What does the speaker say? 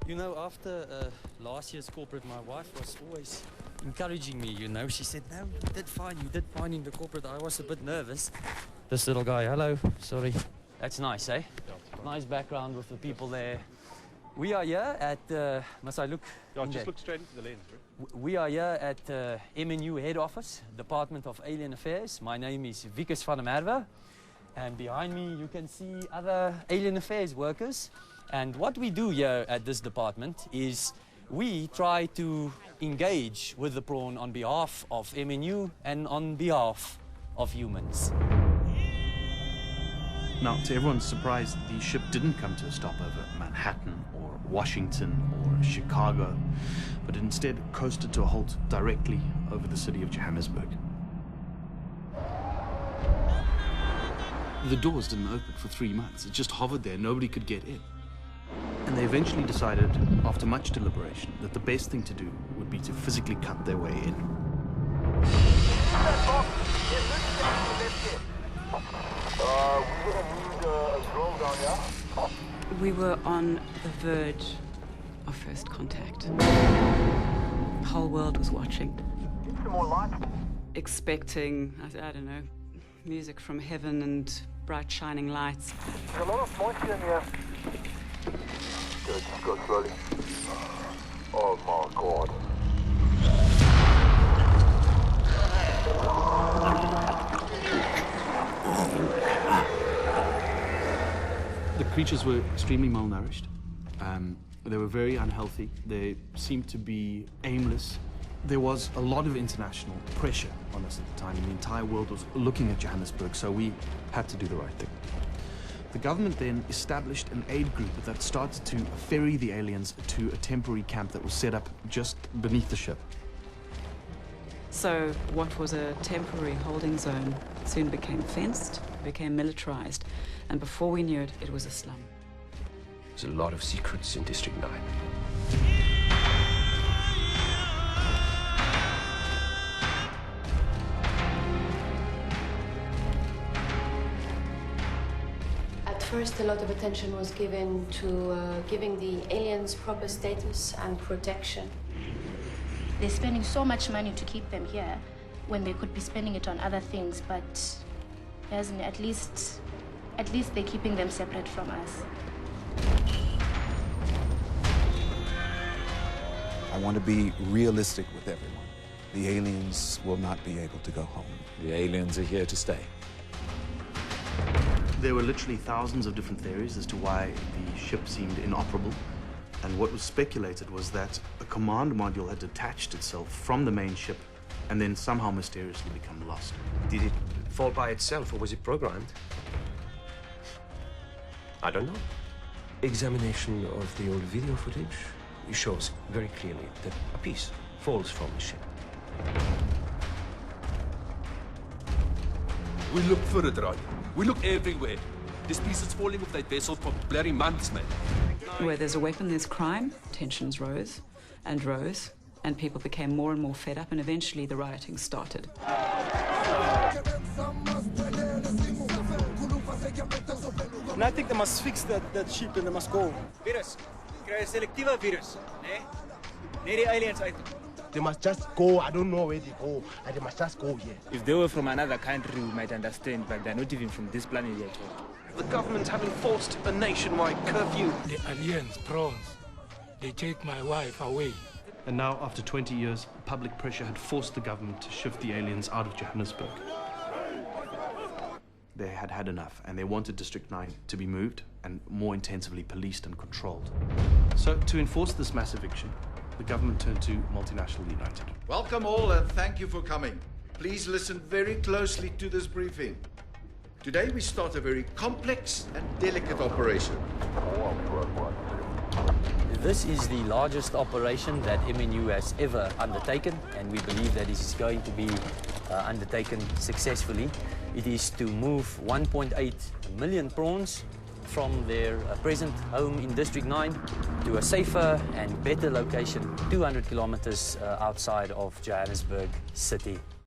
You know, after last year's corporate, my wife was always encouraging me, you know. She said, no, you did fine in the corporate. I was a bit nervous. This little guy, hello, sorry. That's nice, eh? Nice background with the people there. We are here at, must I look? Yeah, just look straight into the lens, right? We are here at MNU head office, Department of Alien Affairs. My name is Wikus van der Merwe. And behind me you can see other Alien Affairs workers. And what we do here at this department is we try to engage with the prawn on behalf of MNU and on behalf of humans. Now, to everyone's surprise, the ship didn't come to a stop over Manhattan or Washington or Chicago, but it instead coasted to a halt directly over the city of Johannesburg. The doors didn't open for 3 months. It just hovered there. Nobody could get in. And they eventually decided, after much deliberation, that the best thing to do would be to physically cut their way in. We were on the verge of first contact. The whole world was watching. Expecting, I don't know, music from heaven and bright shining lights. There's a lot of moisture in here. Good, just go slowly. Oh my God. The creatures were extremely malnourished. They were very unhealthy. They seemed to be aimless. There was a lot of international pressure on us at the time, and the entire world was looking at Johannesburg, so we had to do the right thing. The government then established an aid group that started to ferry the aliens to a temporary camp that was set up just beneath the ship. So what was a temporary holding zone soon became fenced, became militarized, and before we knew it, it was a slum. There's a lot of secrets in District 9. At first, a lot of attention was given to giving the aliens proper status and protection. They're spending so much money to keep them here when they could be spending it on other things, but at least they're keeping them separate from us. I want to be realistic with everyone. The aliens will not be able to go home. The aliens are here to stay. There were literally thousands of different theories as to why the ship seemed inoperable. And what was speculated was that a command module had detached itself from the main ship and then somehow mysteriously become lost. Did it fall by itself, or was it programmed? I don't know. Examination of the old video footage shows very clearly that a piece falls from the ship. We look for it, Ron. We look everywhere. This piece is falling off that vessel for bloody months, man. Where there's a weapon, there's crime. Tensions rose, and people became more and more fed up, and eventually the rioting started. And I think they must fix that ship and they must go. Virus. Kry 'n selektiewe virus, né? Nee die aliens uit. They must just go. I don't know where they go. And they must just go here. If they were from another country, we might understand, but they're not even from this planet yet. The government having forced a nationwide curfew. The aliens, prawns, they take my wife away. And now, after 20 years, public pressure had forced the government to shift the aliens out of Johannesburg. They had had enough, and they wanted District 9 to be moved and more intensively policed and controlled. So, to enforce this mass eviction, the government turned to Multinational United. Welcome all, and thank you for coming. Please listen very closely to this briefing. Today we start a very complex and delicate operation. This is the largest operation that MNU has ever undertaken, and we believe that this is going to be undertaken successfully. It is to move 1.8 million prawns from their present home in District 9 to a safer and better location 200 kilometers outside of Johannesburg City.